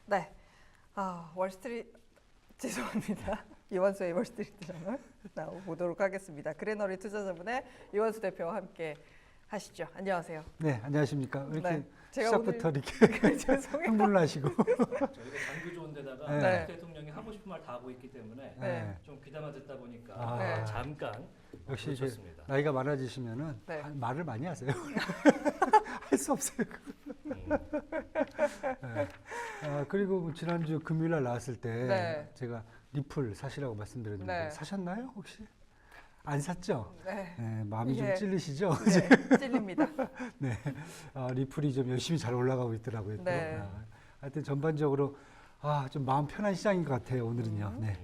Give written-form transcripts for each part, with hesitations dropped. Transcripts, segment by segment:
네. 죄송합니다. 이원수의 월스트리트 저널 나오보도록 하겠습니다. 그레너리 투자자분의 이원수 대표와 함께 하시죠. 안녕하세요. 네, 안녕하십니까. 왜 이렇게 시작부터 이렇게 흥분하시고. 저희가 장교 좋은 데다가 네. 대통령이 하고 싶은 말 다 하고 있기 때문에 네. 좀 귀담아 듣다 보니까 네. 잠깐 역시 이제 그렇습니다. 나이가 많아지시면은 네. 말을 많이 하세요. 할 수 없어요. 네. 그리고 지난주 금요일 날 나왔을 때 네. 제가 리플 사시라고 말씀드렸는데 네. 사셨나요 혹시? 안 샀죠? 네. 네, 마음이 예. 좀 찔리시죠? 네. 찔립니다. 네, 리플이 좀 열심히 잘 올라가고 있더라고요. 또. 네. 하여튼 전반적으로 좀 마음 편한 시장인 것 같아요. 오늘은요. 네.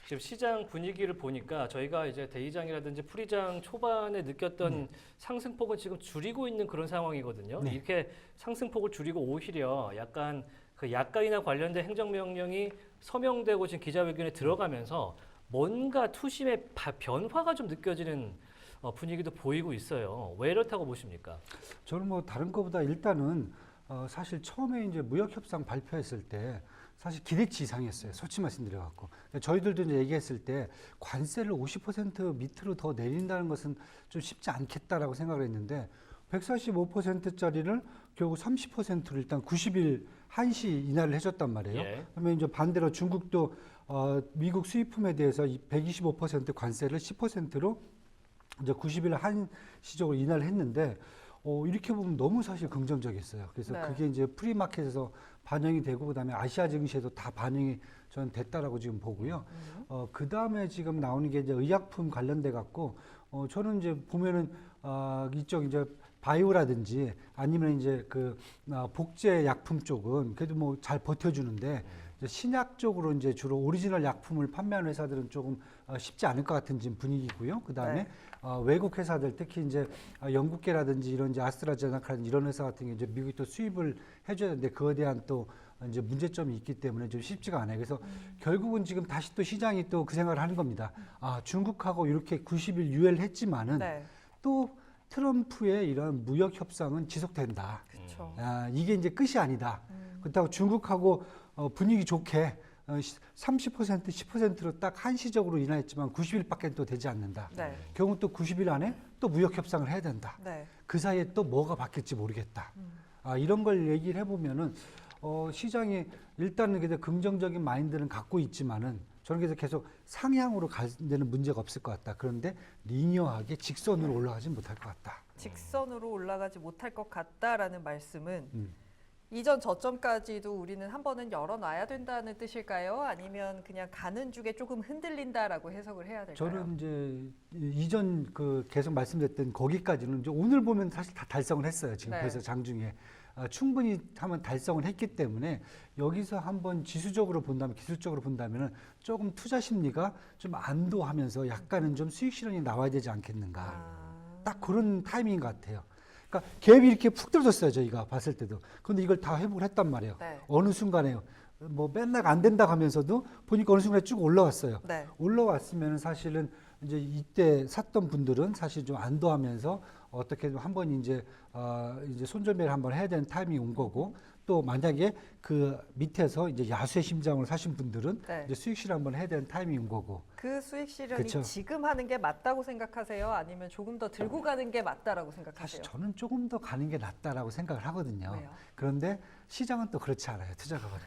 지금 시장 분위기를 보니까 저희가 이제 대이장이라든지 풀이장 초반에 느꼈던 상승폭은 지금 줄이고 있는 그런 상황이거든요. 네. 이렇게 상승폭을 줄이고 오히려 약간 그 약가이나 관련된 행정명령이 서명되고 지금 기자회견에 들어가면서 뭔가 투심의 변화가 좀 느껴지는 분위기도 보이고 있어요. 왜 이렇다고 보십니까? 저는 뭐 다른 것보다 일단은 사실 처음에 이제 무역협상 발표했을 때 사실 기대치 이상이었어요. 솔직히 말씀드려갖고. 저희들도 이제 얘기했을 때 관세를 50% 밑으로 더 내린다는 것은 좀 쉽지 않겠다라고 생각을 했는데 145%짜리를 결국 30%를 일단 90일 한시 인하를 해줬단 말이에요. 예. 그러면 이제 반대로 중국도 미국 수입품에 대해서 125% 관세를 10%로 이제 90일 한시적으로 인하를 했는데 이렇게 보면 너무 사실 긍정적이었어요. 그래서 네. 그게 이제 프리마켓에서 반영이 되고 그다음에 아시아 증시에도 다 반영이 저는 됐다라고 지금 보고요. 그다음에 지금 나오는 게 이제 의약품 관련돼 갖고 저는 이제 보면은 이쪽 이제 바이오라든지 아니면 이제 그 복제 약품 쪽은 그래도 뭐 잘 버텨주는데 이제 신약 쪽으로 이제 주로 오리지널 약품을 판매하는 회사들은 조금 쉽지 않을 것 같은 지금 분위기고요. 그 다음에 네. 외국 회사들 특히 이제 영국계라든지 이런 이제 아스트라제네카라든지 이런 회사 같은 게 이제 미국이 또 수입을 해줘야 되는데 그거에 대한 또 이제 문제점이 있기 때문에 좀 쉽지가 않아요. 그래서 결국은 지금 다시 또 시장이 또 그 생각을 하는 겁니다. 중국하고 이렇게 90일 유예를 했지만은 네. 또 트럼프의 이런 무역 협상은 지속된다. 그렇죠. 이게 이제 끝이 아니다. 그렇다고 중국하고 분위기 좋게 30% 10%로 딱 한시적으로 인하했지만 90일밖에 또 되지 않는다. 네. 결국 또 90일 안에 또 무역 협상을 해야 된다. 네. 그 사이에 또 뭐가 바뀔지 모르겠다. 이런 걸 얘기를 해보면은 시장이 일단은 그래도 긍정적인 마인드는 갖고 있지만은 저는 그래서 계속 상향으로 가는 문제가 없을 것 같다. 그런데 리니어하게 직선으로 올라가지 못할 것 같다. 직선으로 올라가지 못할 것 같다라는 말씀은 이전 저점까지도 우리는 한 번은 열어놔야 된다는 뜻일까요? 아니면 그냥 가는 중에 조금 흔들린다라고 해석을 해야 될까요? 저는 이제 이전 그 계속 말씀드렸던 거기까지는 이제 오늘 보면 사실 다 달성을 했어요. 지금 네. 그래서 장중에 충분히 하면 달성을 했기 때문에 여기서 한번 지수적으로 본다면 기술적으로 본다면은 조금 투자 심리가 좀 안도하면서 약간은 좀 수익 실현이 나와야 되지 않겠는가. 딱 그런 타이밍인 것 같아요. 그러니까 갭이 이렇게 푹 떨어졌어요. 저희가 봤을 때도. 그런데 이걸 다 회복을 했단 말이에요. 네. 어느 순간에 뭐 맨날 안 된다 하면서도 보니까 어느 순간에 쭉 올라왔어요. 네. 올라왔으면 사실은 이제 이때 샀던 분들은 사실 좀 안도하면서 어떻게든 한번 이제 손절매를 한번 해야 되는 타이밍이 온 거고 또 만약에 그 밑에서 이제 야수의 심장을 사신 분들은 네. 이제 수익 실현 한번 해야 되는 타이밍이 온 거고. 그 수익 실현이 그쵸. 지금 하는 게 맞다고 생각하세요? 아니면 조금 더 들고 가는 게 맞다라고 생각하세요? 사실 저는 조금 더 가는 게 낫다라고 생각을 하거든요. 왜요? 그런데 시장은 또 그렇지 않아요. 투자가들은.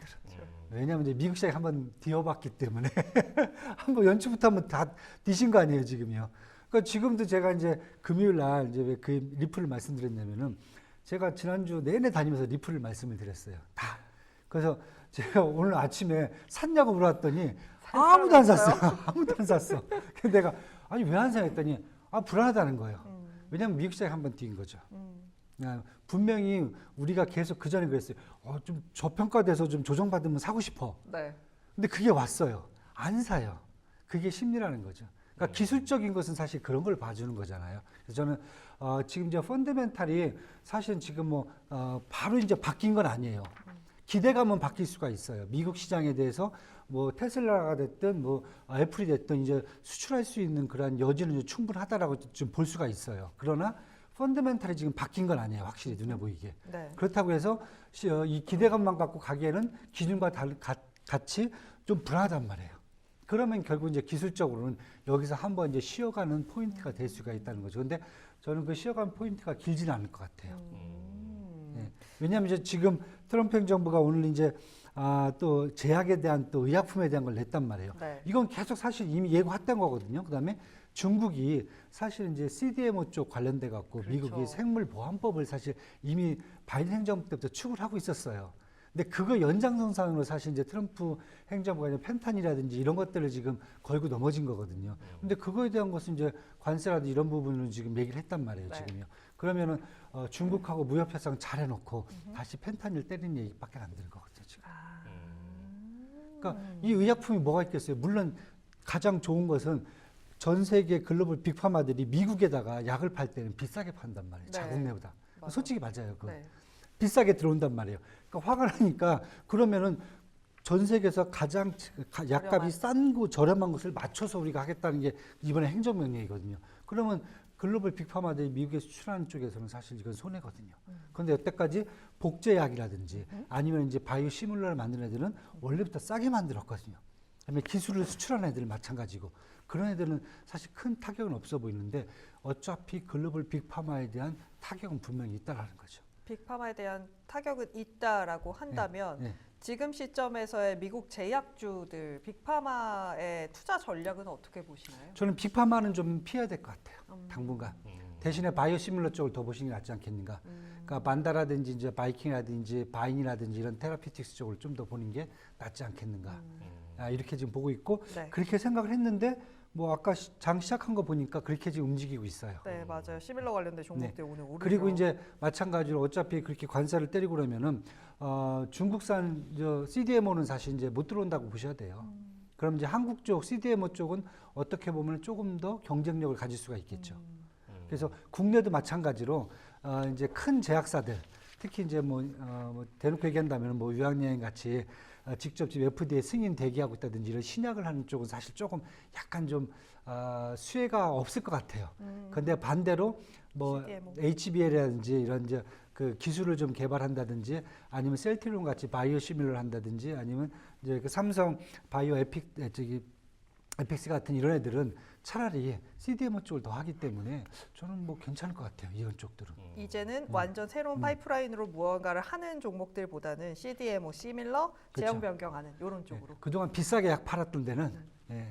왜냐하면 이제 미국 시장이 한번 뒤어봤기 때문에 한번 연초부터 한번 다 뒤신 거 아니에요, 지금요. 그러니까 지금도 제가 이제 금요일 날 이제 왜 그 리플을 말씀드렸냐면은 제가 지난주 내내 다니면서 리플을 말씀을 드렸어요. 다. 그래서 제가 오늘 아침에 샀냐고 물어봤더니 아무도 안 샀어요. 아무도 안 샀어. 근데 내가 아니 왜 안 사했더니 불안하다는 거예요. 왜냐하면 미국 시장이 한번 뛰인 거죠. 분명히 우리가 계속 그 전에 그랬어요. 좀 저평가돼서 좀 조정받으면 사고 싶어. 네. 근데 그게 왔어요. 안 사요. 그게 심리라는 거죠. 그러니까 기술적인 것은 사실 그런 걸 봐주는 거잖아요. 그래서 저는 지금 이제 펀더멘탈이 사실은 지금 뭐 바로 이제 바뀐 건 아니에요. 기대감은 바뀔 수가 있어요. 미국 시장에 대해서 뭐 테슬라가 됐든 뭐 애플이 됐든 이제 수출할 수 있는 그런 여지는 충분하다라고 좀 볼 수가 있어요. 그러나 펀더멘탈이 지금 바뀐 건 아니에요. 확실히 눈에 보이게. 네. 그렇다고 해서 이 기대감만 갖고 가기에는 기준과 같이 좀 불안하단 말이에요. 그러면 결국 이제 기술적으로는 여기서 한번 이제 쉬어가는 포인트가 될 수가 있다는 거죠. 근데 저는 그 쉬어가는 포인트가 길지는 않을 것 같아요. 예. 왜냐하면 이제 지금 트럼프 행정부가 오늘 이제 또 제약에 대한 또 의약품에 대한 걸 냈단 말이에요. 네. 이건 계속 사실 이미 예고했던 거거든요. 그다음에 중국이 사실 이제 CDMO 쪽 관련돼 갖고 그렇죠. 미국이 생물보안법을 사실 이미 바이든 행정부 때부터 추구를 하고 있었어요. 근데 그거 연장선상으로 사실 이제 트럼프 행정부가 이제 펜타닐이라든지 이런 것들을 지금 걸고 넘어진 거거든요. 근데 그거에 대한 것은 이제 관세라든지 이런 부분을 지금 얘기를 했단 말이에요. 네. 지금요. 그러면은 중국하고 무역 협상 잘 해놓고 다시 펜타닐 때리는 얘기밖에 안 들은 거거든요. 지금. 그러니까 이 의약품이 뭐가 있겠어요? 물론 가장 좋은 것은 전 세계 글로벌 빅파마들이 미국에다가 약을 팔 때는 비싸게 판단 말이에요. 네. 자국 내보다. 맞아. 솔직히 맞아요. 그거. 네. 비싸게 들어온단 말이에요. 그러니까 화가 나니까 그러면은 전 세계에서 가장 약값이 싼 저렴한 것을 맞춰서 우리가 하겠다는 게 이번에 행정명령이거든요. 그러면 글로벌 빅파마들이 미국에 수출하는 쪽에서는 사실 이건 손해거든요. 그런데 여태까지 복제약이라든지 아니면 이제 바이오 시뮬러를 만드는 애들은 원래부터 싸게 만들었거든요. 그다음에 기술을 수출하는 애들은 마찬가지고 그런 애들은 사실 큰 타격은 없어 보이는데 어차피 글로벌 빅파마에 대한 타격은 분명히 있다라는 거죠. 빅파마에 대한 타격은 있다라고 한다면 네. 지금 시점에서의 미국 제약주들 빅파마의 투자 전략은 어떻게 보시나요? 저는 빅파마는 좀 피해야 될 것 같아요. 당분간. 대신에 바이오시밀러 쪽을 더 보시는 게 낫지 않겠는가. 그러니까 만다라든지 이제 바이킹이라든지 바인이라든지 이런 테라피틱스 쪽을 좀 더 보는 게 낫지 않겠는가. 이렇게 지금 보고 있고 네. 그렇게 생각을 했는데 뭐 아까 장 시작한 거 보니까 그렇게 지금 움직이고 있어요. 네, 맞아요. 시밀러 관련된 종목들 오늘 오르죠. 그리고 이제 마찬가지로 어차피 그렇게 관세를 때리고 그러면은 중국산 CDMO는 사실 이제 못 들어온다고 보셔야 돼요. 그럼 이제 한국 쪽 CDMO 쪽은 어떻게 보면 조금 더 경쟁력을 가질 수가 있겠죠. 그래서 국내도 마찬가지로 이제 큰 제약사들 특히 이제 뭐 대놓고 얘기한다면 뭐 유학여행 같이 직접 지금 FDA 승인 대기하고 있다든지 이런 신약을 하는 쪽은 사실 조금 약간 좀 수혜가 없을 것 같아요. 그런데 반대로 뭐 CDMO. HBL이라든지 이런 이제 그 기술을 좀 개발한다든지 아니면 셀트리온 같이 바이오 시밀러를 한다든지 아니면 이제 그 삼성 바이오 에픽스 같은 이런 애들은 차라리 CDMO 쪽을 더 하기 때문에 저는 뭐 괜찮을 것 같아요. 이런 쪽들은. 이제는 완전 새로운 파이프라인으로 무언가를 하는 종목들보다는 CDMO, 시밀러, 제형 변경하는 이런 쪽으로 그동안 비싸게 약 팔았던 데는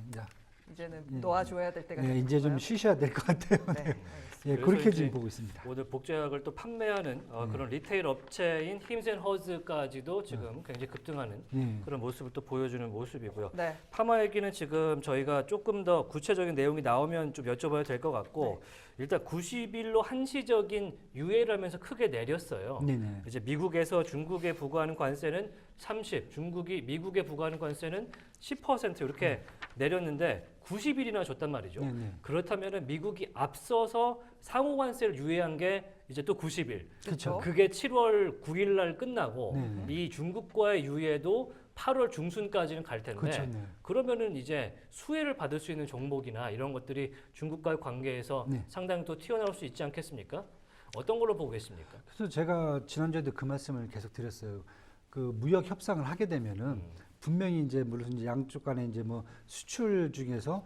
이제 이제는 놓아줘야 될 때가 이제 좀 됐나요? 쉬셔야 될 것 같아요. 네, 네. 알겠습니다. 예, 그래서 그렇게 이제 지금 보고 있습니다. 오늘 복제약을 또 판매하는 그런 리테일 업체인 힘센허즈까지도 지금 굉장히 급등하는 그런 모습을 또 보여주는 모습이고요. 네. 파마 얘기는 지금 저희가 조금 더 구체적인 내용이 나오면 좀 여쭤봐야 될 것 같고 일단 90일로 한시적인 유예를 하면서 크게 내렸어요. 네네. 이제 미국에서 중국에 부과하는 관세는 30, 중국이 미국에 부과하는 관세는 10% 이렇게 내렸는데 90일이나 줬단 말이죠. 네네. 그렇다면은 미국이 앞서서 상호 관세를 유예한 게 이제 또 90일. 그렇죠. 그게 7월 9일 날 끝나고 네네. 이 중국과의 유예도 8월 중순까지는 갈 텐데 그렇죠. 네. 그러면은 이제 수혜를 받을 수 있는 종목이나 이런 것들이 중국과의 관계에서 네. 상당히 또 튀어나올 수 있지 않겠습니까? 어떤 걸로 보고 계십니까? 그래서 제가 지난주에도 그 말씀을 계속 드렸어요. 그 무역 협상을 하게 되면은 분명히 이제 물론 이제 양쪽 간에 이제 뭐 수출 중에서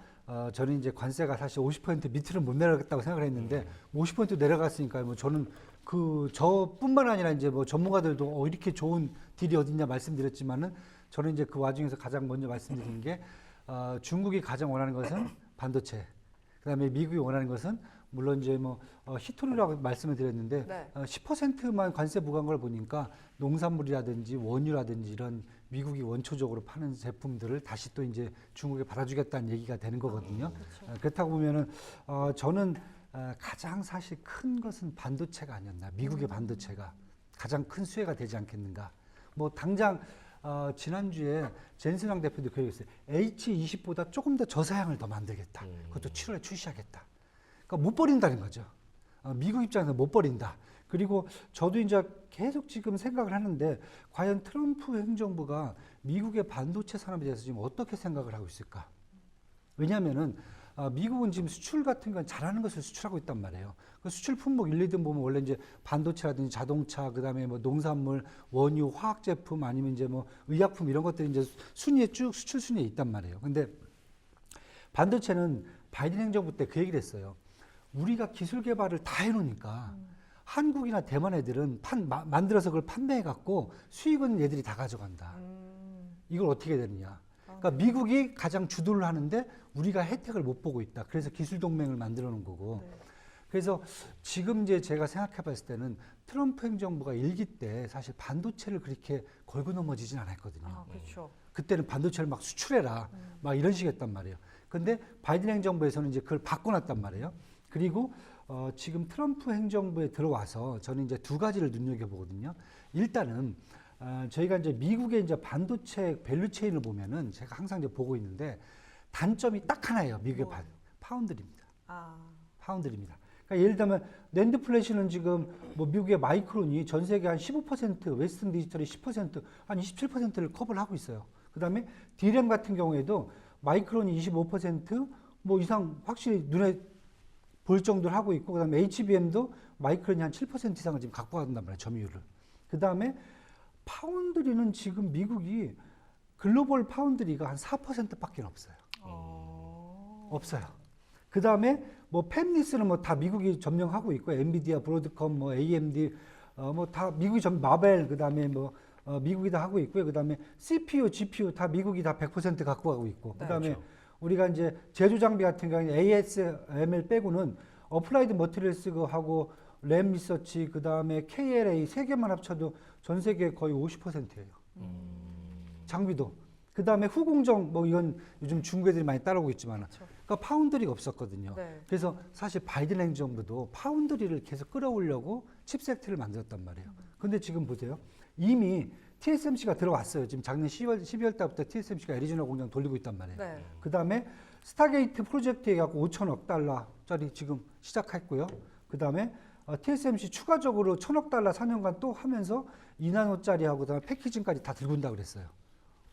저는 이제 관세가 사실 50% 밑으로 못 내려가겠다고 생각을 했는데 50% 내려갔으니까 뭐 저는 그 저뿐만 아니라 이제 뭐 전문가들도 이렇게 좋은 딜이 어딨냐 말씀드렸지만은 저는 이제 그 와중에서 가장 먼저 말씀드린 게 중국이 가장 원하는 것은 반도체, 그다음에 미국이 원하는 것은 물론 이제 뭐 히토리라고 말씀을 드렸는데 네. 10%만 관세 부과한 걸 보니까 농산물이라든지 원유라든지 이런 미국이 원초적으로 파는 제품들을 다시 또 이제 중국에 받아주겠다는 얘기가 되는 거거든요. 그렇다고 보면은 저는 가장 사실 큰 것은 반도체가 아니었나. 미국의 반도체가 가장 큰 수혜가 되지 않겠는가. 뭐 당장 지난주에 젠슨왕 대표도 그 얘기했어요. H20보다 조금 더 저사양을 더 만들겠다. 그것도 7월에 출시하겠다. 그러니까 못 버린다는 거죠. 미국 입장에서 못 버린다. 그리고 저도 이제 계속 지금 생각을 하는데 과연 트럼프 행정부가 미국의 반도체 산업에 대해서 지금 어떻게 생각을 하고 있을까? 왜냐하면은 미국은 지금 수출 같은 건 잘하는 것을 수출하고 있단 말이에요. 그 수출 품목 1, 2등 보면 원래 이제 반도체라든지 자동차, 그다음에 뭐 농산물, 원유, 화학 제품 아니면 이제 뭐 의약품 이런 것들이 이제 순위에 쭉 수출 순위에 있단 말이에요. 근데 반도체는 바이든 행정부 때 그 얘기를 했어요. 우리가 기술 개발을 다 해놓으니까 한국이나 대만 애들은 만들어서 그걸 판매해 갖고 수익은 얘들이 다 가져간다. 이걸 어떻게 해야 되느냐? 그러니까 미국이 가장 주도를 하는데 우리가 혜택을 못 보고 있다. 그래서 기술 동맹을 만들어 놓은 거고. 네. 그래서 지금 이제 제가 생각해 봤을 때는 트럼프 행정부가 일기 때 사실 반도체를 그렇게 걸고 넘어지진 않았거든요. 아, 그렇죠. 그때는 반도체를 막 수출해라. 막 이런 식이었단 말이에요. 근데 바이든 행정부에서는 이제 그걸 바꿔놨단 말이에요. 그리고 지금 트럼프 행정부에 들어와서 저는 이제 두 가지를 눈여겨보거든요. 일단은 저희가 이제 미국의 이제 반도체 밸류체인을 보면은 제가 항상 이제 보고 있는데 단점이 딱 하나예요. 미국의 파운드리입니다. 아, 파운드리입니다. 그러니까 예를 들면 낸드 플래시는 지금 뭐 미국의 마이크론이 전 세계 한 15%, 웨스턴 디지털이 10%, 한 27%를 커버를 하고 있어요. 그다음에 D램 같은 경우에도 마이크론이 25%뭐 이상 확실히 눈에 볼 정도를 하고 있고, 그다음에 HBM도 마이크론이 한 7% 이상을 지금 갖고 간단 말이에요, 점유율을. 그다음에 파운드리는 지금 미국이 글로벌 파운드리가 한 4%밖에 없어요. 없어요. 그다음에 뭐 팹리스는 뭐 다 미국이 점령하고 있고, 엔비디아, 브로드컴, 뭐 AMD 뭐 다 미국이 마벨, 그다음에 뭐 미국이 다 하고 있고요. 그다음에 CPU, GPU 다 미국이 다 100% 갖고 가고 있고. 그다음에 그렇죠. 우리가 이제 제조 장비 같은 경우는 ASML 빼고는 어플라이드 머티리얼스 하고 램 리서치, 그다음에 KLA 세 개만 합쳐도 전 세계 거의 50%예요. 장비도. 그다음에 후공정 뭐 이건 요즘 중국 애들이 많이 따라오고 있지만, 그렇죠. 그러니까 파운드리가 없었거든요. 네. 그래서 사실 바이든 행정부도 파운드리를 계속 끌어오려고 칩세트를 만들었단 말이에요. 근데 지금 보세요. 이미 TSMC가 들어왔어요. 지금 작년 12월 달부터 TSMC가 애리조나 공장 돌리고 있단 말이에요. 네. 그다음에 스타게이트 프로젝트에 갖고 5천억 달러짜리 지금 시작했고요. 그다음에 TSMC 추가적으로 1,000억 달러 4년간 또 하면서 2나노짜리하고 그다음에 패키징까지 다 들고 온다 그랬어요.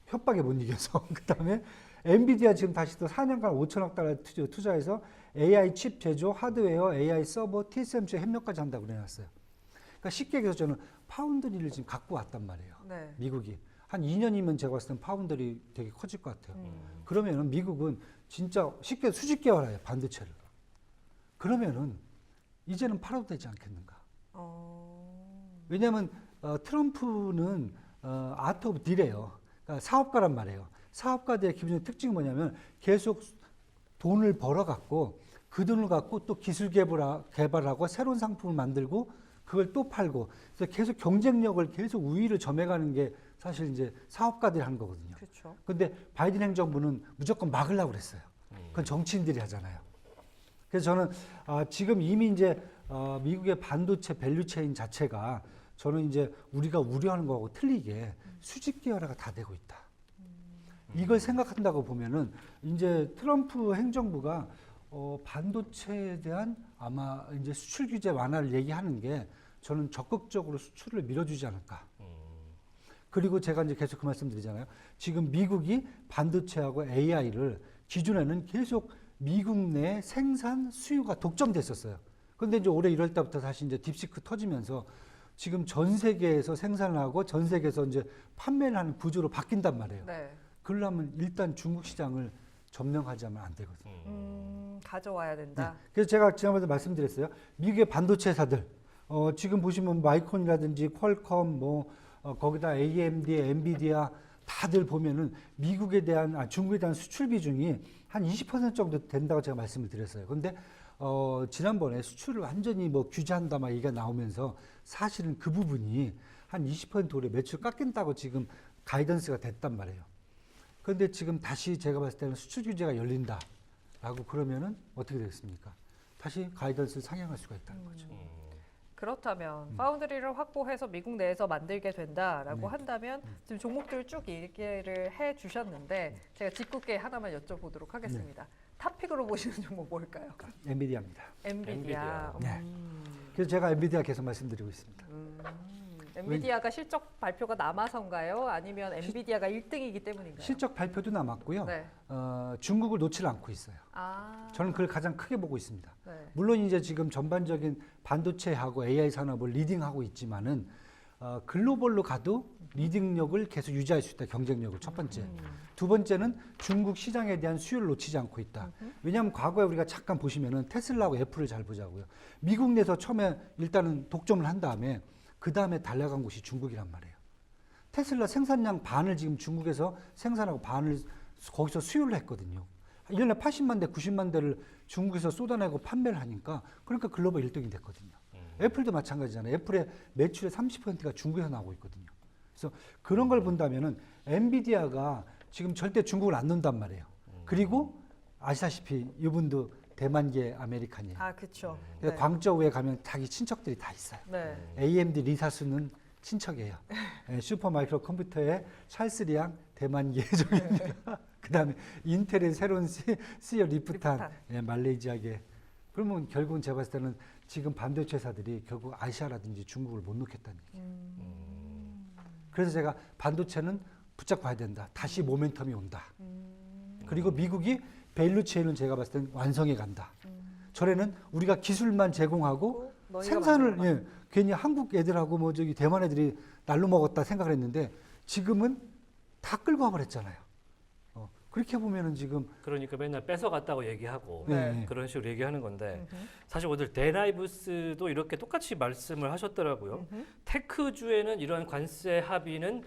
협박에 못 이겨서. 그다음에 엔비디아 지금 다시 또 4년간 5천억 달러 투자해서 AI 칩 제조, 하드웨어, AI 서버, TSMC 협력까지 한다고 그래놨어요. 그러니까 쉽게 얘기해서 저는 파운드리를 지금 갖고 왔단 말이에요. 네. 미국이. 한 2년이면 제가 봤을 땐 파운드리 되게 커질 것 같아요. 그러면은 미국은 진짜 쉽게 수직 계열화해요, 반도체를. 그러면은 이제는 팔아도 되지 않겠는가. 왜냐하면 트럼프는 아트 오브 딜이에요. 그러니까 사업가란 말이에요. 사업가들의 기본적인 특징이 뭐냐면 계속 돈을 벌어갖고 그 돈을 갖고 또 기술 개발하고 새로운 상품을 만들고 그걸 또 팔고, 그래서 계속 경쟁력을 계속 우위를 점해가는 게 사실 이제 사업가들이 하는 거거든요. 그렇죠. 근데 바이든 행정부는 무조건 막으려고 그랬어요. 그건 정치인들이 하잖아요. 그래서 저는 지금 이미 이제 미국의 반도체 밸류체인 자체가 저는 이제 우리가 우려하는 거하고 틀리게 수직 계열화가 다 되고 있다. 이걸 생각한다고 보면은 이제 트럼프 행정부가 반도체에 대한 아마 이제 수출 규제 완화를 얘기하는 게 저는 적극적으로 수출을 밀어주지 않을까. 그리고 제가 이제 계속 그 말씀 드리잖아요. 지금 미국이 반도체하고 AI를 기존에는 계속 미국 내 생산 수요가 독점됐었어요. 그런데 이제 올해 1월 달부터 다시 이제 딥시크 터지면서 지금 전 세계에서 생산하고 전 세계에서 이제 판매를 하는 구조로 바뀐단 말이에요. 네. 그러려면 일단 중국 시장을 점령하지 않으면 안 되거든요. 가져와야 된다. 네. 그래서 제가 지난번에 말씀드렸어요. 미국의 반도체 회사들 지금 보시면 마이크론이라든지 퀄컴 거기다 AMD, 엔비디아 다들 보면은 미국에 대한 중국에 대한 수출 비중이 한 20% 정도 된다고 제가 말씀을 드렸어요. 그런데 지난번에 수출을 완전히 뭐 규제한다 막 얘기가 나오면서 사실은 그 부분이 한 20% 올해 매출 깎인다고 지금 가이던스가 됐단 말이에요. 그런데 지금 다시 제가 봤을 때는 수출 규제가 열린다라고 그러면은 어떻게 되겠습니까? 다시 가이던스를 상향할 수가 있다는 거죠. 그렇다면 파운드리를 확보해서 미국 내에서 만들게 된다라고 한다면 지금 종목들 쭉 얘기를 해 주셨는데 제가 짓궂게 하나만 여쭤보도록 하겠습니다. 탑픽으로 보시는 종목 뭘까요? 엔비디아입니다. 엔비디아. 네. 그래서 제가 엔비디아 계속 말씀드리고 있습니다. 엔비디아가 실적 발표가 남아서인가요? 아니면 엔비디아가 1등이기 때문인가요? 실적 발표도 남았고요. 네. 중국을 놓지 않고 있어요. 아. 저는 그걸 가장 크게 보고 있습니다. 네. 물론 이제 지금 전반적인 반도체하고 AI 산업을 리딩하고 있지만은 글로벌로 가도 리딩력을 계속 유지할 수 있다. 경쟁력을 첫 번째. 두 번째는 중국 시장에 대한 수요를 놓치지 않고 있다. 왜냐하면 과거에 우리가 잠깐 보시면은 테슬라하고 애플을 잘 보자고요. 미국 내에서 처음에 일단은 독점을 한 다음에 그 다음에 달려간 곳이 중국이란 말이에요. 테슬라 생산량 반을 지금 중국에서 생산하고 반을 거기서 수요를 했거든요. 1년에 80만 대, 90만 대를 중국에서 쏟아내고 판매를 하니까 그러니까 글로벌 1등이 됐거든요. 애플도 마찬가지잖아요. 애플의 매출의 30%가 중국에서 나오고 있거든요. 그래서 그런 걸 본다면은 엔비디아가 지금 절대 중국을 안 놓는단 말이에요. 그리고 아시다시피 이분도 대만계 아메리칸이에요. 아, 그렇죠. 그래서 광저우에 가면 자기 친척들이 다 있어요. 네. AMD 리사수는 친척이에요. 슈퍼마이크로 컴퓨터의 찰스 리앙 대만계 종입니다. 그다음에 인텔의 새로운 CEO 리프탄 말레이시아계. 그러면 결국은 제가 봤을 때는 지금 반도체 회사들이 결국 아시아라든지 중국을 못 놓겠다는 얘기예요. 그래서 제가 반도체는 붙잡아야 된다. 다시 모멘텀이 온다. 그리고 미국이 밸류 체인은 제가 봤을 때는 완성해 간다. 전에는 우리가 기술만 제공하고 생산을 괜히 한국 애들하고 뭐 저기 대만 애들이 날로 먹었다 생각을 했는데 지금은 다 끌고 와버렸잖아요. 그렇게 보면은 지금 그러니까 맨날 뺏어갔다고 얘기하고 네. 그런 식으로 얘기하는 건데 사실 오늘 데나이브스도 이렇게 똑같이 말씀을 하셨더라고요. 테크주에는 이런 관세 합의는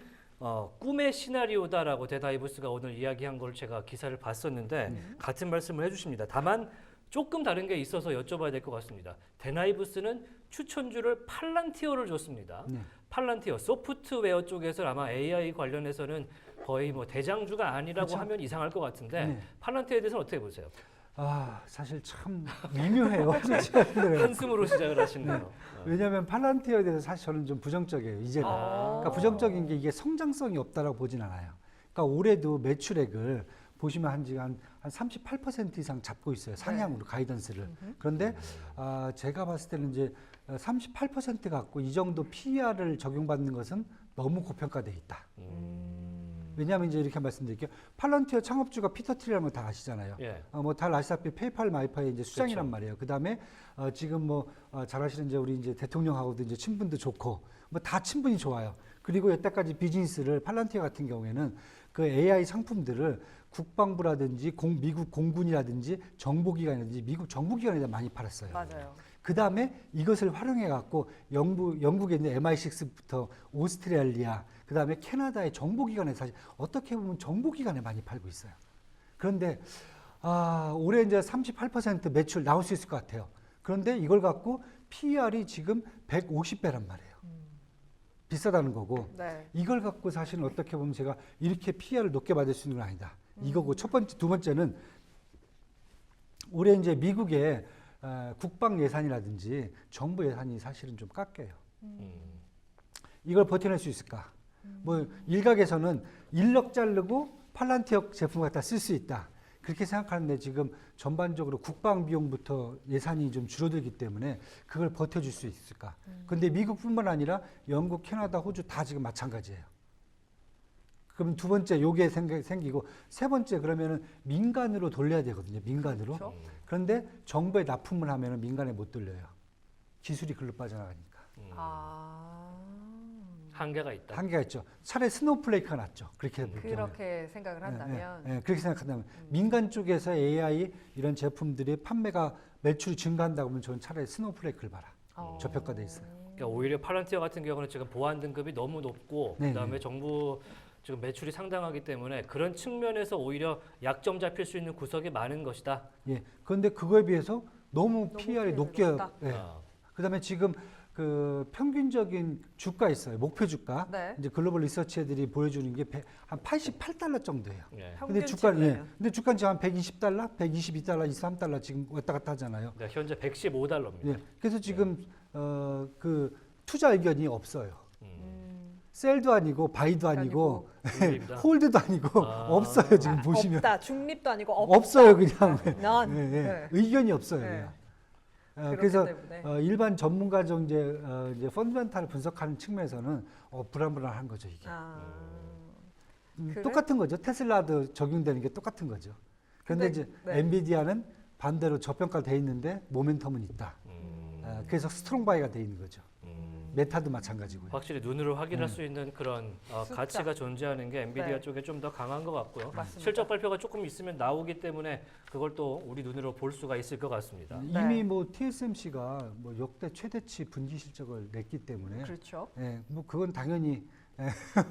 꿈의 시나리오다라고 데나이브스가 오늘 이야기한 걸 제가 기사를 봤었는데 같은 말씀을 해주십니다. 다만 조금 다른 게 있어서 여쭤봐야 될 것 같습니다. 데나이브스는 추천주를 팔란티어를 줬습니다. 팔란티어 소프트웨어 쪽에서 아마 AI 관련해서는 거의 뭐 대장주가 아니라고 그렇죠. 하면 이상할 것 같은데 팔란티어에 대해서는 어떻게 보세요? 사실 참 미묘해요. 진짜. 한숨으로 시작을 하시네요. 왜냐하면 팔란티어에 대해서 사실 저는 좀 부정적이에요. 이제는. 그러니까 부정적인 게 이게 성장성이 없다라고 보진 않아요. 그러니까 올해도 매출액을 보시면 한 38% 이상 잡고 있어요. 상향으로 가이던스를. 그런데 제가 봤을 때는 이제 38% 갖고 이 정도 PER을 적용받는 것은 너무 고평가돼 있다. 왜냐하면 이제 이렇게 말씀드릴게요. 팔란티어 창업주가 피터 틸이라는 거 다 아시잖아요. 예. 뭐 다 아시다시피 페이팔 마이파의 이제 수장이란 그렇죠. 말이에요. 그 다음에 지금 뭐 잘 아시는 이제 우리 이제 대통령하고도 이제 친분도 좋고 뭐 다 친분이 좋아요. 그리고 여태까지 비즈니스를 팔란티어 같은 경우에는 그 AI 상품들을 국방부라든지 미국 공군이라든지 정보기관이라든지 미국 정보기관에다 많이 팔았어요. 맞아요. 그 다음에 이것을 활용해 갖고 영국에 있는 MI6부터 오스트레일리아, 그 다음에 캐나다의 정보기관에 사실 어떻게 보면 정보기관에 많이 팔고 있어요. 그런데 올해 이제 38% 매출 나올 수 있을 것 같아요. 그런데 이걸 갖고 PER이 지금 150배란 말이에요. 비싸다는 거고 네. 이걸 갖고 사실은 어떻게 보면 제가 이렇게 PER을 높게 받을 수 있는 건 아니다. 이거고 첫 번째, 두 번째는 올해 이제 미국의 국방 예산이라든지 정부 예산이 사실은 좀 깎여요. 이걸 버텨낼 수 있을까? 뭐 일각에서는 1억 자르고 팔란티어 제품 갖다 쓸 수 있다. 그렇게 생각하는데 지금 전반적으로 국방 비용부터 예산이 좀 줄어들기 때문에 그걸 버텨줄 수 있을까? 근데 미국뿐만 아니라 영국, 캐나다, 호주 다 지금 마찬가지예요. 그럼 두 번째 요게 생기고 세 번째 그러면은 민간으로 돌려야 되거든요. 민간으로. 그렇죠. 그런데 정부에 납품을 하면은 민간에 못 돌려요. 기술이 글로 빠져나가니까. 한계가 있다. 한계가 있죠. 차라리 스노우플레이크가 낫죠. 그렇게 볼 경우에. 그렇게 생각을 한다면 그렇게 생각한다면 민간 쪽에서 AI 이런 제품들의 판매가 매출이 증가한다고 하면 저는 차라리 스노우플레이크를 봐라. 저평가돼 있어요. 그러니까 오히려 팔란티어 같은 경우는 지금 보안 등급이 너무 높고 네, 그다음에 정부 지금 매출이 상당하기 때문에 그런 측면에서 오히려 약점 잡힐 수 있는 구석이 많은 것이다. 예. 그런데 그거에 비해서 너무 PER이 높게. 높다. 예. 아. 그다음에 지금 그 평균적인 주가 있어요. 목표 주가. 네. 이제 글로벌 리서치 애들이 보여주는 게 한 88달러 정도예요. 예. 근데 주가 평균치네요. 근데 주가 지금 한 120달러, 122달러, 23달러 지금 왔다 갔다 하잖아요. 네, 현재 115달러입니다. 예. 그래서 지금 그 투자 의견이 없어요. 셀도 아니고 바이도 아니고 중립이다. 홀드도 아니고 없어요. 지금 보시면 없다. 중립도 아니고 없다. 없어요. 그냥 난. 예, 예. 네. 의견이 없어요. 네. 그냥. 그렇기 그래서 때문에. 일반 전문가 정 이제 펀드멘탈을 분석하는 측면에서는 불안불안한 거죠 이게. 그래? 똑같은 거죠. 테슬라도 적용되는 게 똑같은 거죠. 그런데 근데, 이제 네. 엔비디아는 반대로 저평가돼 있는데 모멘텀은 있다. 그래서 스트롱 바이가 돼 있는 거죠. 메타도 마찬가지고요. 확실히 눈으로 확인할 수 있는 그런 숫자. 가치가 존재하는 게 엔비디아 네. 쪽에 좀 더 강한 것 같고요. 맞습니다. 실적 발표가 조금 있으면 나오기 때문에 그걸 또 우리 눈으로 볼 수가 있을 것 같습니다. 네. 이미 뭐 TSMC가 뭐 역대 최대치 분기 실적을 냈기 때문에 그렇죠. 뭐 그건 당연히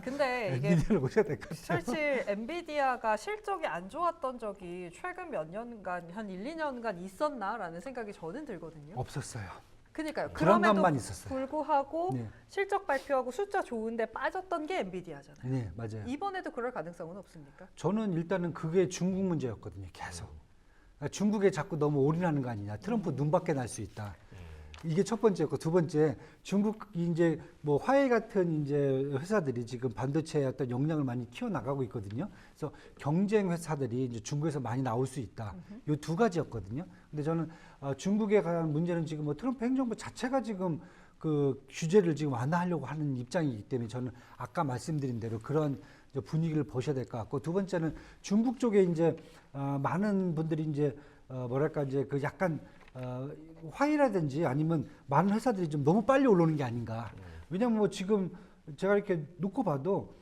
근데 이게 엔비디아를 보셔야 될 것 같아요. 사실 엔비디아가 실적이 안 좋았던 적이 최근 몇 년간 한 1, 2년간 있었나라는 생각이 저는 들거든요. 없었어요. 그러니까요. 불안감만 그럼에도 있었어요. 불구하고 네, 실적 발표하고 숫자 좋은데 빠졌던 게 엔비디아잖아요. 네 맞아요. 이번에도 그럴 가능성은 없습니까? 저는 일단은 그게 중국 문제였거든요. 계속 중국에 자꾸 너무 올인하는 거 아니냐. 트럼프 눈밖에 날 수 있다. 이게 첫 번째였고 두 번째 중국이 이제 뭐 화웨이 같은 이제 회사들이 지금 반도체의 어떤 역량을 많이 키워 나가고 있거든요. 그래서 경쟁 회사들이 이제 중국에서 많이 나올 수 있다. 요 두 가지였거든요. 근데 저는 중국에 관한 문제는 지금 뭐 트럼프 행정부 자체가 지금 그 규제를 지금 완화하려고 하는 입장이기 때문에 저는 아까 말씀드린 대로 그런 이제 분위기를 보셔야 될 것 같고 두 번째는 중국 쪽에 이제 많은 분들이 이제 뭐랄까 이제 그 약간 화이라든지 아니면 많은 회사들이 좀 너무 빨리 올라오는 게 아닌가. 왜냐면 뭐 지금 제가 이렇게 놓고 봐도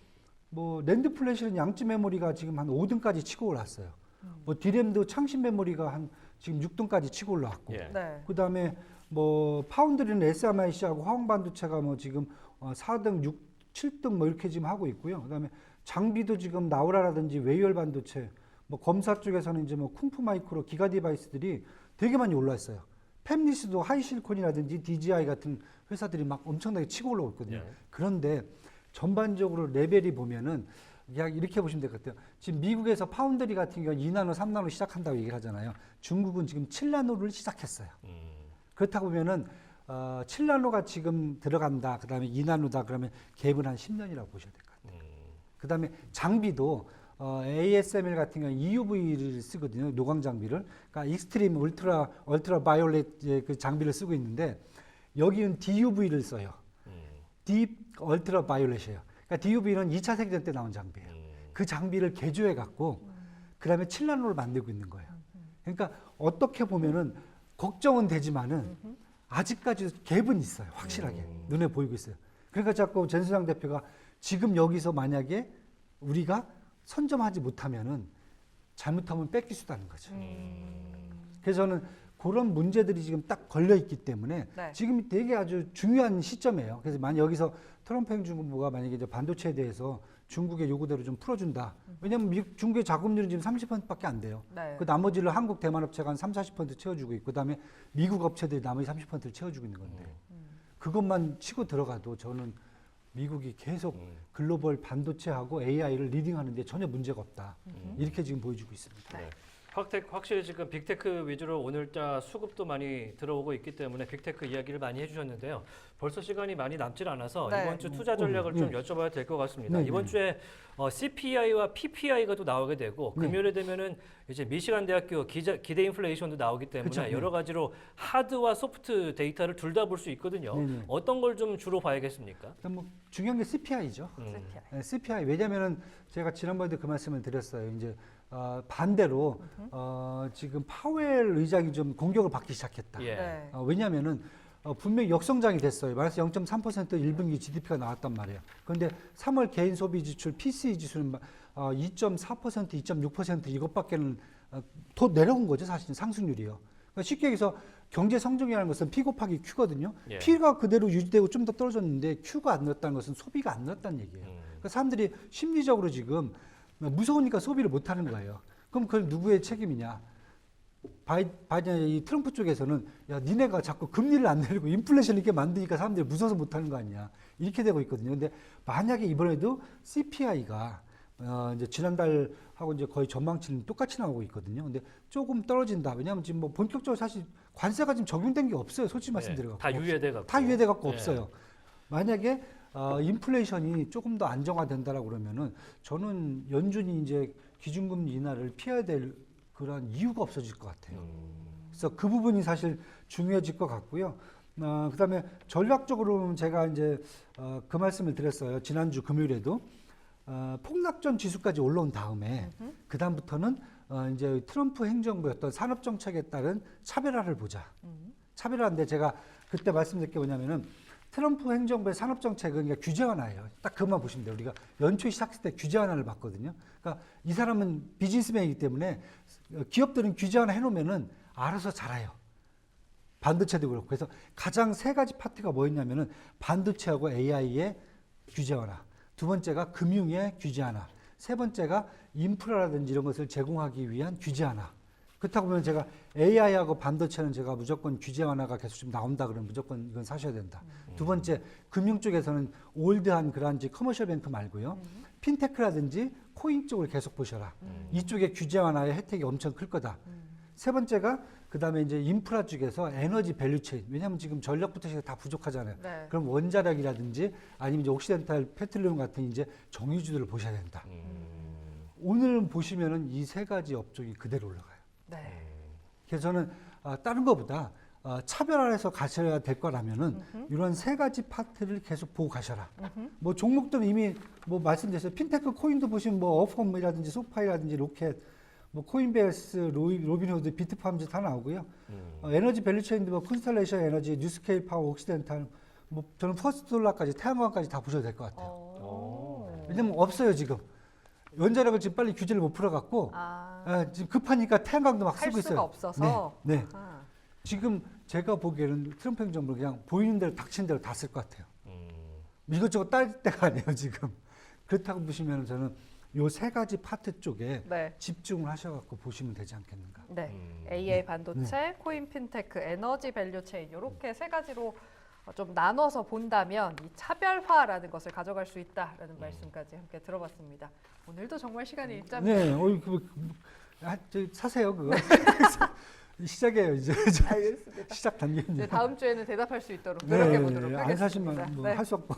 뭐 랜드 플래시는 양지 메모리가 지금 한 5등까지 치고 올랐어요. 뭐 디램도 창신 메모리가 한 지금 6등까지 치고 올라왔고. 예. 네. 그다음에 뭐 파운드리는 SMIC하고 화홍 반도체가 뭐 지금 4등, 6, 7등 뭐 이렇게 지금 하고 있고요. 그다음에 장비도 지금 나우라라든지 웨이얼 반도체, 뭐 검사 쪽에서는 이제 뭐 쿵푸 마이크로 기가 디바이스들이 되게 많이 올랐어요. 팹리스도 하이실콘이라든지 DJI 같은 회사들이 막 엄청나게 치고 올라오고 있거든요. 예. 그런데 전반적으로 레벨이 보면은 그냥 이렇게 보시면 될 것 같아요. 지금 미국에서 파운드리 같은 경우 2나노, 3나노 시작한다고 얘기를 하잖아요. 중국은 지금 7나노를 시작했어요. 그렇다고 보면은 7나노가 지금 들어간다. 그다음에 2나노다. 그러면 갭은 한 10년이라고 보셔야 될 것 같아요. 그다음에 장비도 ASML 같은 경우 EUV를 쓰거든요. 노광 장비를. 그러니까 익스트림 울트라 바이올렛 그 장비를 쓰고 있는데 여기는 DUV를 써요. 딥 얼트라 바이올렛이에요. 그러니까 DUV는 2차 세계대전 때 나온 장비예요. 그 장비를 개조해 갖고 그다음에 7나노를 만들고 있는 거예요. 그러니까 어떻게 보면은 걱정은 되지만은 아직까지 갭은 있어요. 확실하게 눈에 보이고 있어요. 그러니까 자꾸 전수장 대표가 지금 여기서 만약에 우리가 선점하지 못하면은 잘못하면 뺏길 수 있다는 거죠. 그래서 저는 그런 문제들이 지금 딱 걸려 있기 때문에 네. 지금 되게 아주 중요한 시점이에요. 그래서 만약 여기서 트럼프 행정부가 만약에 이제 반도체에 대해서 중국의 요구대로 좀 풀어준다. 왜냐하면 중국의 자금률은 지금 30%밖에 안 돼요. 네. 그 나머지를 한국, 대만 업체가 한 30, 40% 채워주고 있고, 그다음에 미국 업체들이 나머지 30%를 채워주고 있는 건데 그것만 치고 들어가도 저는 미국이 계속 글로벌 반도체하고 AI를 리딩하는데 전혀 문제가 없다. 이렇게 지금 보여주고 있습니다. 네. 확실히 지금 빅테크 위주로 오늘자 수급도 많이 들어오고 있기 때문에 빅테크 이야기를 많이 해주셨는데요. 벌써 시간이 많이 남질 않아서 네. 이번 주 투자 전략을 좀 여쭤봐야 될 것 같습니다. 네, 이번 네. 주에 CPI와 PPI가 또 나오게 되고 네. 금요일에 되면은 이제 미시간 대학교 기대 인플레이션도 나오기 때문에 그쵸, 네. 여러 가지로 하드와 소프트 데이터를 둘 다 볼 수 있거든요. 네, 네. 어떤 걸 좀 주로 봐야겠습니까? 일단 뭐 중요한 게 CPI죠. CPI. CPI 왜냐면은 제가 지난번에도 그 말씀을 드렸어요. 이제 반대로 지금 파웰 의장이 좀 공격을 받기 시작했다. 예. 네. 왜냐면은 분명히 역성장이 됐어요. 마이너스 0.3% 1분기 GDP가 나왔단 말이에요. 그런데 3월 개인 소비 지출 PCE 지수는 2.4%, 2.6% 이것밖에는 더 내려온 거죠. 사실 상승률이요. 그러니까 쉽게 얘기해서 경제 성장이라는 것은 P 곱하기 Q거든요. 예. P가 그대로 유지되고 좀 더 떨어졌는데 Q가 안 늘었다는 것은 소비가 안 늘었다는 얘기예요. 그러니까 사람들이 심리적으로 지금 무서우니까 소비를 못 하는 거예요. 그럼 그건 누구의 책임이냐? 바이든 이 트럼프 쪽에서는 야 니네가 자꾸 금리를 안 내리고 인플레이션 이렇게 만드니까 사람들이 무서워서 못 하는 거 아니냐 이렇게 되고 있거든요. 근데 만약에 이번에도 CPI가 이제 지난달하고 이제 거의 전망치는 똑같이 나오고 있거든요. 근데 조금 떨어진다. 왜냐하면 지금 뭐 본격적으로 사실 관세가 지금 적용된 게 없어요. 솔직히 말씀드려 갖고 다 유예돼 갖고. 다 유예돼 갖고 예. 없어요. 만약에 인플레이션이 조금 더 안정화된다라고 그러면은 저는 연준이 이제 기준금리 인하를 피해야 될 그런 이유가 없어질 것 같아요. 그래서 그 부분이 사실 중요해질 것 같고요. 그다음에 전략적으로는 제가 이제 그 말씀을 드렸어요. 지난주 금요일에도 폭락전 지수까지 올라온 다음에 그 다음부터는 이제 트럼프 행정부의 어떤 산업 정책에 따른 차별화를 보자. 차별화인데 제가 그때 말씀드린 게 뭐냐면은 트럼프 행정부의 산업 정책은 그러니까 규제 완화예요. 딱 그것만 보시면 돼요. 우리가 연초에 시작했을 때 규제 완화를 봤거든요. 그러니까 이 사람은 비즈니스맨이기 때문에 기업들은 규제 완화 해놓으면은 알아서 잘해요. 반도체도 그렇고. 그래서 가장 세 가지 파트가 뭐였냐면은 반도체하고 AI의 규제 완화. 두 번째가 금융의 규제 완화. 세 번째가 인프라라든지 이런 것을 제공하기 위한 규제 완화. 그렇다고 보면 제가 AI하고 반도체는 제가 무조건 규제 완화가 계속 좀 나온다 그러면 무조건 이건 사셔야 된다. 두 번째, 금융 쪽에서는 올드한 그런 커머셜 뱅크 말고요. 핀테크라든지 코인 쪽을 계속 보셔라. 이쪽에 규제 완화의 혜택이 엄청 클 거다. 세 번째가 그다음에 이제 인프라 쪽에서 에너지 밸류체인. 왜냐하면 지금 전력부터 시작 다 부족하잖아요. 네. 그럼 원자력이라든지 아니면 이제 옥시덴탈 페트롤리움 같은 이제 정유주들을 보셔야 된다. 오늘 보시면은 이 세 가지 업종이 그대로 올라가요. 네. 그래서 저는 다른 것보다 차별화해서 가셔야 될 거라면은 이런 세 가지 파트를 계속 보고 가셔라. 뭐 종목들은 이미 뭐 말씀드렸어요. 핀테크 코인도 보시면 뭐 어펌이라든지 소파이라든지 로켓, 뭐 코인베이스, 로빈후드, 비트팜즈 다 나오고요. 에너지 밸류체인도 뭐 콘스텔레이션 에너지, 뉴스케일 파워, 옥시덴탈, 뭐 저는 퍼스트솔라까지 태양광까지 다 보셔도 될 것 같아요. 왜냐면 없어요 지금. 원자력을 지금 빨리 규제를 못 풀어갖고 지금 급하니까 태양광도 막 할 쓰고 수가 있어요. 없어서. 네. 아하. 지금 제가 보기에는 트럼프 행정부 그냥 보이는 대로 닥친 대로 다 쓸 것 같아요. 이것저것 딸 때가 아니에요 지금. 그렇다고 보시면 저는 요 세 가지 파트 쪽에 네. 집중을 하셔갖고 보시면 되지 않겠는가. 네. AI 반도체, 코인 핀테크, 에너지 밸류 체인 이렇게 세 가지로 좀 나눠서 본다면 이 차별화라는 것을 가져갈 수 있다라는 말씀까지 함께 들어봤습니다. 오늘도 정말 시간이 일자입니다. 네, 사세요 그거. 시작이에요 이제. 알겠습니다. 시작 단계입니다. 네, 다음 주에는 대답할 수 있도록 노력해 보도록 안 하겠습니다. 사시면 뭐 네. 할 수 없고.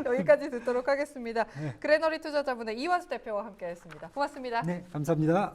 여기까지 듣도록 하겠습니다. 네. 그레너리 투자자분의 이완수 대표와 함께했습니다. 고맙습니다. 네, 감사합니다.